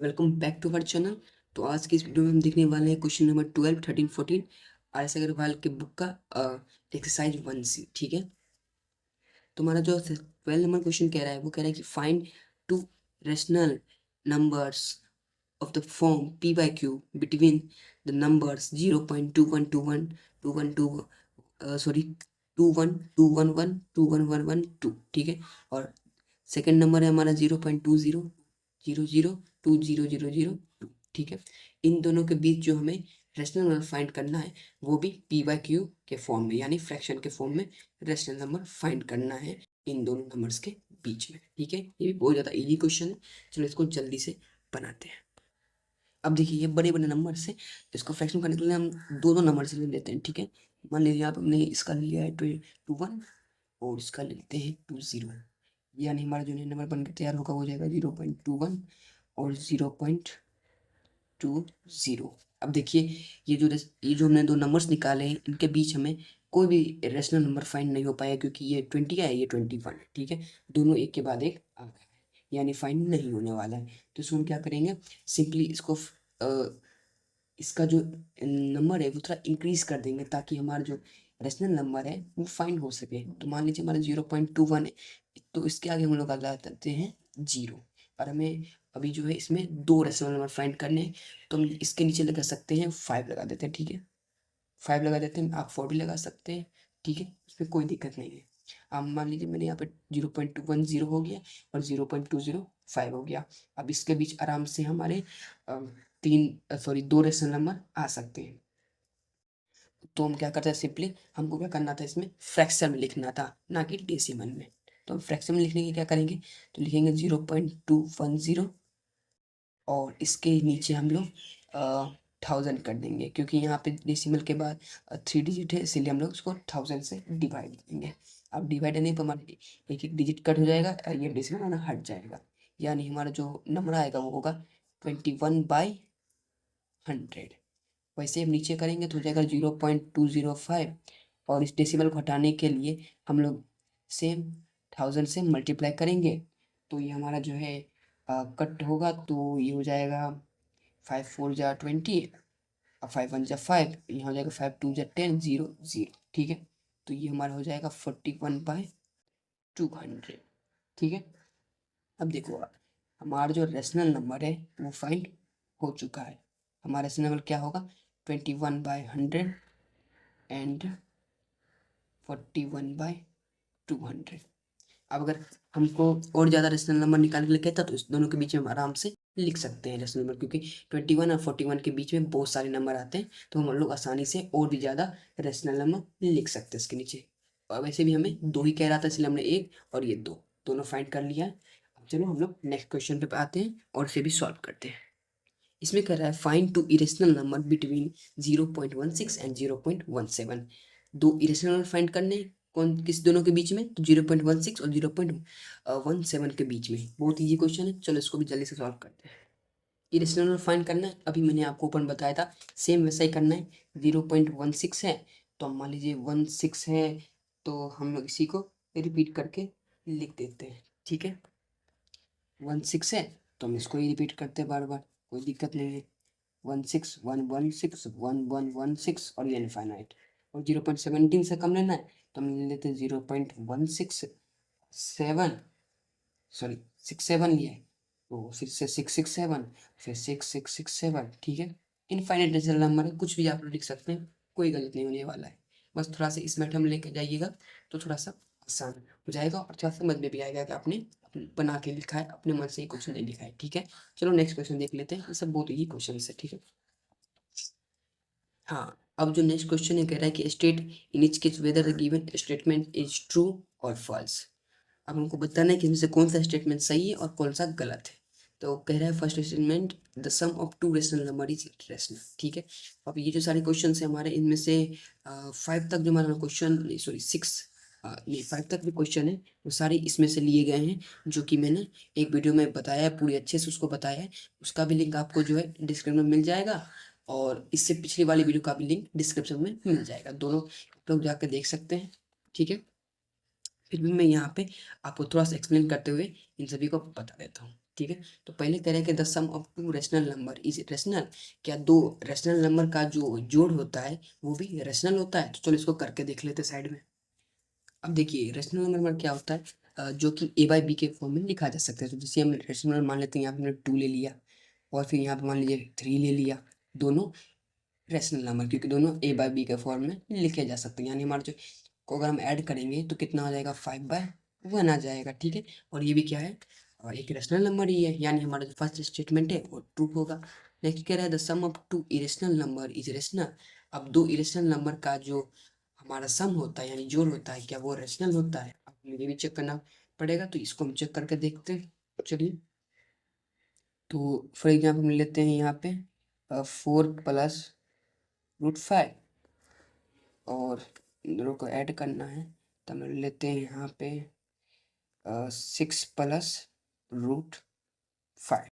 Welcome back to our channel. तो आज की इस वीडियो में हम देखने वाले हैं क्वेश्चन नंबर 12, 13, 14 आर.एस. अग्रवाल के बुक का एक्सरसाइज 1C। ठीक है, तो हमारा जो 12 नंबर क्वेश्चन कह रहा है वो कह रहा है कि find two rational numbers of the form p by q between the numbers 0.2121 212 sorry 21 211 ठीक है। और सेकंड नंबर है हमारा 0.20 ठीक है। इन दोनों के बीच जो हमें रेशनल नंबर फाइंड करना है वो भी p बाय q के फॉर्म में यानी फ्रैक्शन के फॉर्म में रेशनल नंबर फाइंड करना है इन दोनों नंबर्स के बीच में। ठीक है, ये भी बहुत ज़्यादा इजी क्वेश्चन है। चलो इसको जल्दी से बनाते हैं। अब देखिए ये बड़े बड़े नंबर से इसको फ्रैक्शन करने के लिए हम दो दो नंबर से ले लेते हैं। ठीक है, मान लीजिए आप हमने इसका लिया है 21 और इसका ले लेते हैं 20, यानी हमारा जो नंबर बन के तैयार होगा हो जाएगा 0.21 और 0.20। अब देखिए ये जो हमने दो नंबर्स निकाले हैं इनके बीच हमें कोई भी रेशनल नंबर फाइंड नहीं हो पाया क्योंकि ये 20 है, ये 21 है। ठीक है, दोनों एक के बाद एक आ गए हैं यानी फाइंड नहीं होने वाला है। तो इसको हम क्या करेंगे, सिंपली इसको इसका जो नंबर है वो थोड़ा इंक्रीज कर देंगे ताकि हमारा जो रेशनल नंबर है वो फाइंड हो सके। तो मान लीजिए हमारा 0.21 है, तो इसके आगे हम लोग लगा देते हैं 0। और हमें अभी जो है इसमें दो रेशनल नंबर फाइंड करने हैं, तो हम इसके नीचे लगा सकते हैं 5 लगा देते हैं। ठीक है, 5 लगा देते हैं, आप 4 भी लगा सकते हैं। ठीक है, इसमें कोई दिक्कत नहीं है। अब मान लीजिए मैंने यहाँ पे 0.21 हो गया और 0.20 हो गया। अब इसके बीच आराम से हमारे दो रेशनल नंबर आ सकते हैं। तो हम क्या करते हैं, सिंपली हमको क्या करना था, इसमें फ्रैक्शन में लिखना था ना कि डेसिमल में। तो हम फ्रैक्शन में लिखने के क्या करेंगे, तो लिखेंगे 0.210 और इसके नीचे हम लोग 1000 कर देंगे क्योंकि यहाँ पे डेसिमल के बाद 3 डिजिट है, इसीलिए हम लोग उसको 1000 से डिवाइड करेंगे। अब डिवाइड नहीं पर हमारे एक एक डिजिट कट हो जाएगा और ये डेसिमल हमारा हट जाएगा, यानी हमारा जो नंबर आएगा वो होगा 21/100। वैसे हम नीचे करेंगे तो हो जाएगा 0.205 और इस डेसिमल को हटाने के लिए हम लोग सेम 1000 से मल्टीप्लाई करेंगे। तो ये हमारा जो है कट होगा तो ये हो जाएगा 5 4 जा 20 और 5 1 जा 5, यहाँ हो जाएगा 5 2 जा 10 0 0। ठीक है, तो ये हमारा हो जाएगा 41/200। ठीक है, अब देखो हमारा जो रेशनल नंबर है वो फाइंड हो चुका है। हमारा रेशनल नंबर क्या होगा, 21/100 एंड 41/200। अब अगर हमको और ज़्यादा रेशनल नंबर निकालने के लिए कहता तो इस दोनों के बीच में हम आराम से लिख सकते हैं रेशनल नंबर, क्योंकि 21 और 41 के बीच में बहुत सारे नंबर आते हैं तो हम लोग आसानी से और भी ज़्यादा रेशनल नंबर लिख सकते हैं इसके नीचे। और वैसे भी हमें दो ही कह रहा था इसलिए हमने एक और ये दो दोनों फाइंड कर लिया है। अब चलो हम लोग नेक्स्ट क्वेश्चन पे आते हैं और इसे भी सॉल्व करते हैं। इसमें कह रहा है find two irrational number between 0.16 and 0.17। दो इरेशनल नंबर फाइंड करने हैं, कौन किस दोनों के बीच में, तो 0.16 और 0.17 के बीच में। बहुत इजी क्वेश्चन है, चलो इसको भी जल्दी से सॉल्व करते हैं। इरेशनल नंबर फाइंड करना है, अभी मैंने आपको ऊपर बताया था सेम वैसा ही करना है। 0.16 है तो मान लीजिए 16 है तो हम लोग इसी को रिपीट करके लिख देते हैं। ठीक है, 16 है तो हम इसको ही रिपीट करते हैं बार बार, कोई दिक्कत नहीं है। 16 1 1 6 1 1 1 6 और ये इनफाइनाइट। और 0.17 से कम लेना है तो हम ले लेते हैं 0.167, सॉरी 67 लिया है तो 6 से 6 6 7, फिर 6 6 6 7। ठीक है, इनफाइनाइट नेचुरल नंबर है, कुछ भी आप लोग लिख सकते हैं, कोई गलत नहीं होने वाला है। बस थोड़ा सा इस मैथड में लेके जाइएगा तो थोड़ा सा आसान हो जाएगा और थोड़ा समझ में भी आएगा कि आपने बना के लिखा है, अपने मन से ही कुछ नहीं लिखा है। ठीक है, चलो नेक्स्ट क्वेश्चन देख लेते हैं, ये सब बहुत ही क्वेश्चन है। ठीक है, हाँ अब जो नेक्स्ट क्वेश्चन है कह रहा है कि state in each case whether the given statement is true और फॉल्स। अब हमको बताना है कि इनमें से कौन सा स्टेटमेंट सही है और कौन सा गलत है। तो कह रहा है first statement the sum of two rational number is rational. ठीक है, अब ये जो सारे क्वेश्चन है हमारे इनमें से 5 तक जो हमारा क्वेश्चन, सॉरी 6 ये 5 तक भी क्वेश्चन है वो सारे इसमें से लिए गए हैं, जो कि मैंने एक वीडियो में बताया है, पूरी अच्छे से उसको बताया है। उसका भी लिंक आपको जो है डिस्क्रिप्शन में मिल जाएगा और इससे पिछली वाली वीडियो का भी लिंक डिस्क्रिप्शन में मिल जाएगा, दोनों लोग जाकर देख सकते हैं। ठीक है, फिर भी मैं यहाँ पे आपको थोड़ा सा एक्सप्लेन करते हुए इन सभी को बता देता हूँ। ठीक है। तो पहले कह रहे हैं कि the sum of two rational number is rational, क्या दो रेशनल नंबर का जो जोड़ होता है वो भी रेशनल होता है। तो चलो इसको करके देख लेते साइड में। अब देखिए रेशनल नंबर क्या होता है, जो कि ए बाई बी के फॉर्म में लिखा जा सकता है। तो जैसे हम रेशनल नंबर मान लेते हैं, यहाँ पे हमने 2 ले लिया और फिर यहाँ पे मान लीजिए 3 ले लिया, दोनों रेशनल नंबर, क्योंकि दोनों ए बाई बी के फॉर्म में लिखे जा सकते हैं। यानी हमारे जो को अगर हम ऐड करेंगे तो कितना हो जाएगा, 5/1 आ जाएगा, ठीक है। और ये भी क्या है, एक रेशनल नंबर ही है, यानी हमारा जो फर्स्ट स्टेटमेंट है वो ट्रू होगा। नेक्स्ट कह रहा है the sum of two irrational number is rational. अब दो इरेशनल नंबर का जो हमारा सम होता है यानी जोड़ होता है, क्या वो रेशनल होता है। अब मुझे भी चेक करना पड़ेगा, तो इसको हम चेक करके देखते हैं। चलिए, तो फॉर एग्जाम्पल लेते हैं यहाँ पे 4 + √5 और इन दोनों को ऐड करना है। तो हम लेते हैं यहाँ पे 6 + √5।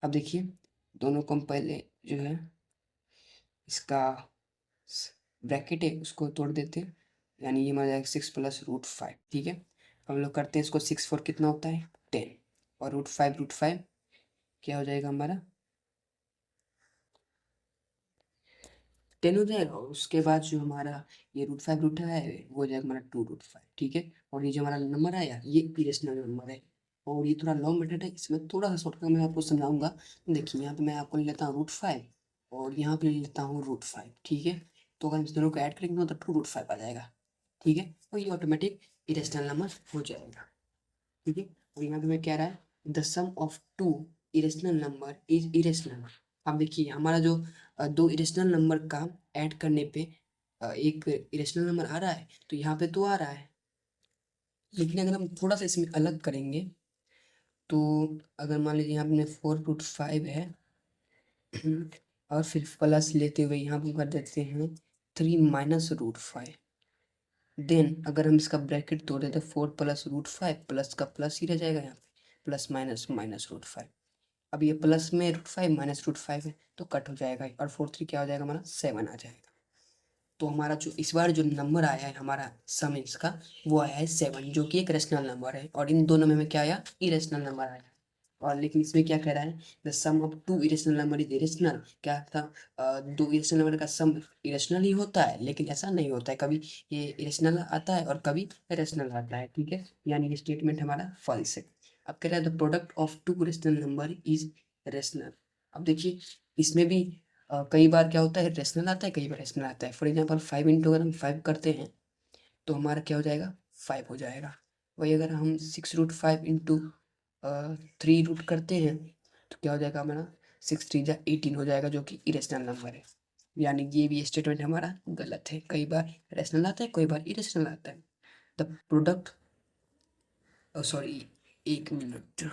अब देखिए दोनों को हम पहले जो है इसका ब्रैकेट है उसको तोड़ देते हैं, यानी ये हमारा जाएगा 6 + √5, ठीक है। हम लोग करते हैं इसको, 6 4 कितना होता है 10, और √5 क्या हो जाएगा हमारा 10 हो जाएगा। और उसके बाद जो हमारा ये √5 है वो हो जाएगा हमारा 2 √5, ठीक है। और ये जो हमारा नंबर आया ये इरेशनल नंबर है, और ये थोड़ा लॉन्ग मेथड है, इसमें थोड़ा सा शॉर्टकट मैं आपको समझाऊंगा। देखिए यहाँ पे मैं आपको ले लेता हूँ √5 और यहाँ पे ले लेता हूँ √5, ठीक है। तो अगर हम इस दोनों को ऐड करेंगे तो 2 √5 आ जाएगा, ठीक है। और ये ऑटोमेटिक इरेशनल नंबर हो जाएगा, ठीक है। और यहाँ पे मैं कह रहा है the sum of two irrational number is irrational. अब देखिए हमारा जो दो इरेशनल नंबर का ऐड करने पे एक इरेशनल नंबर आ रहा है, तो यहाँ पे तो आ रहा है, लेकिन अगर हम थोड़ा सा इसमें अलग करेंगे तो अगर मान लीजिए यहाँ पे 4 √5 है और फिर प्लस लेते हुए यहाँ पे कर देते हैं 3 - √5, देन अगर हम इसका ब्रैकेट तोड़ देते 4 + √5, प्लस का प्लस ही रह जाएगा यहाँ पे, प्लस माइनस √5। अब ये प्लस में √5 माइनस √5 है तो कट हो जाएगा, और 4 3 क्या हो जाएगा हमारा 7 आ जाएगा। तो हमारा जो इस बार जो नंबर आया है हमारा सम इसका वो आया है 7, जो कि एक रेशनल नंबर है। और इन दोनों में हमें क्या आया, इरेशनल नंबर आया। और लेकिन इसमें क्या कह रहा है, the sum of two irrational number is irrational. क्या था, दो इरेशनल नंबर का सम इरेशनल ही होता है, लेकिन ऐसा नहीं होता है, कभी ये इरेशनल आता है और कभी रेशनल आता है, ठीक है। यानी ये स्टेटमेंट हमारा फॉल्स है। अब कह रहा है the product of two rational number is rational. अब देखिए इसमें भी कई बार क्या होता है, रेशनल आता है, कई बार रेशनल आता है। फॉर एग्जाम्पल 5 इंटू अगर हम 5 करते हैं तो हमारा क्या हो जाएगा 5 हो जाएगा। वही अगर हम 6 √5 इंटू 3 करते हैं तो क्या हो जाएगा हमारा 6 3 जा 18 हो जाएगा, जो कि इरेशनल नंबर है। यानी ये भी स्टेटमेंट हमारा गलत है, कई बार रेशनल आता है कई बार इरेशनल आता है। The product, sorry 1 minute,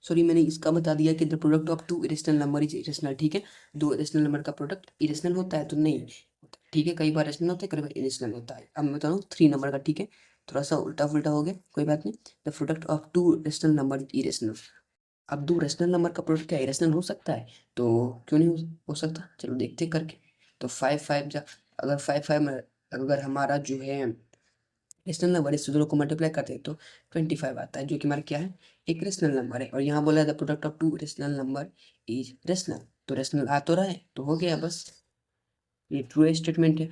sorry मैंने इसका बता दिया कि the product of two irrational number is irrational, ठीक है। दो इरेशनल नंबर का प्रोडक्ट इरेशनल होता है तो नहीं होता, ठीक है। कई बार रेशनल होता है कई बार इरेशनल होता है। अब मैं बता रहा हूँ 3 नंबर का, ठीक है। थोड़ा सा उल्टा फुल्टा हो गया, कोई बात नहीं। The product of two rational number is irrational. अब दो रेशनल नंबर का प्रोडक्ट क्या इरेशनल हो सकता है, तो क्यों नहीं हो सकता, चलो देखते हैं करके। तो 5 5 जा, अगर 5 5 में अगर हमारा जो है रेशनल नंबर इस दोनों को मल्टीप्लाई करते हैं तो 25 आता है, जो कि हमारा क्या है एक रेशनल नंबर है। और यहाँ बोला है the product of two rational number is rational, तो रेशनल आ तो रहा है तो हो गया बस, ये ट्रू स्टेटमेंट है,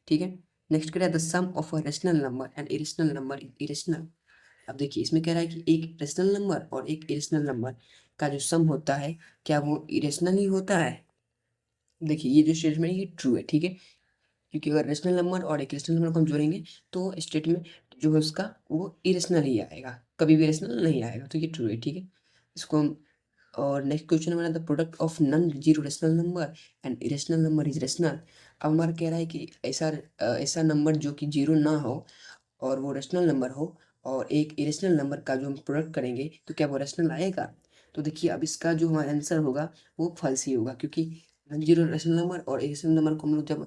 ठीक है। नेक्स्ट कह रहा है the sum of a rational number and irrational number is irrational. अब देखिए इसमें कह रहा है कि एक रेशनल नंबर और एक इरेशनल नंबर का जो सम होता है क्या वो इरेशनल ही होता है। देखिए ये जो स्टेटमेंट है ये ट्रू है, ठीक है, क्योंकि अगर रेशनल नंबर और एक रेशनल नंबर को हम जोड़ेंगे तो स्टेटमेंट जो है उसका वो इरेशनल ही आएगा, कभी भी रेशनल नहीं आएगा, तो ये ट्रू है, ठीक है। इसको हम, और नेक्स्ट क्वेश्चन हमारा the product of non zero rational number and irrational number is rational. अब हमारा कह रहा है कि ऐसा नंबर जो कि जीरो ना हो और वो रेशनल नंबर हो, और एक इरेशनल नंबर का जो हम प्रोडक्ट करेंगे तो क्या वो रेशनल आएगा। तो देखिए अब इसका जो हमारा आंसर होगा वो फॉल्स ही होगा, क्योंकि नॉन जीरो रेशनल नंबर और इरेशनल नंबर को हम लोग जब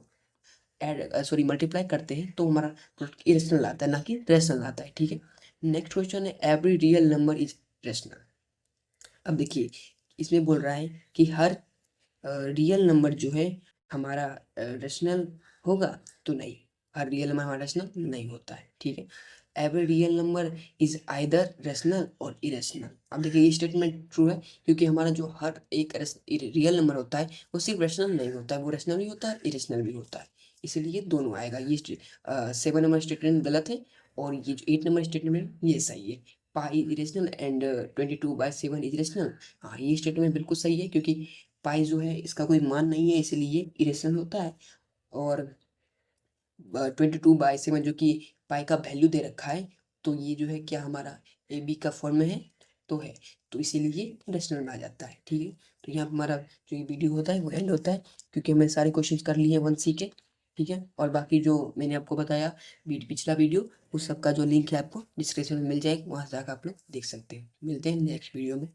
ऐड सॉरी मल्टीप्लाई करते हैं तो हमारा प्रोडक्ट इरेशनल आता है ना कि रेशनल आता है, ठीक है। नेक्स्ट क्वेश्चन है every real number is rational. अब देखिए इसमें बोल रहा है कि हर रियल नंबर जो है हमारा रेशनल होगा, तो नहीं, हर रियल नंबर हमारा रेशनल नहीं होता है, ठीक है। Every real number is either rational और इरेशनल। अब देखिए ये स्टेटमेंट ट्रू है क्योंकि हमारा जो हर एक रियल नंबर होता है वो सिर्फ रेशनल नहीं होता है, वो रेशनल भी होता है, इरेशनल भी होता है। इसीलिए दोनों आएगा। ये 7 नंबर स्टेटमेंट गलत है और ये जो 8 नंबर स्टेटमेंट ये सही है। पाई इरेशनल एंड 22/7 इज रेशनल। हाँ ये स्टेटमेंट बिल्कुल सही है क्योंकि पाई जो है इसका कोई मान नहीं है, इसलिए इरेशनल होता है। और 22/7 जो कि पाई का वैल्यू दे रखा है, तो ये जो है क्या हमारा ए बी का फॉर्म में है, तो है, तो इसीलिए रेशनल में आ जाता है। ठीक है, तो यहाँ पे हमारा जो ये वीडियो होता है वो एंड होता है क्योंकि हमने सारे क्वेश्चन कर लिए हैं 1C के। ठीक है, और बाकी जो मैंने आपको बताया पिछला वीडियो, उस सब का जो लिंक है आपको डिस्क्रिप्शन में मिल जाएगा, वहाँ से जाकर आप लोग देख सकते हैं। मिलते हैं नेक्स्ट वीडियो में।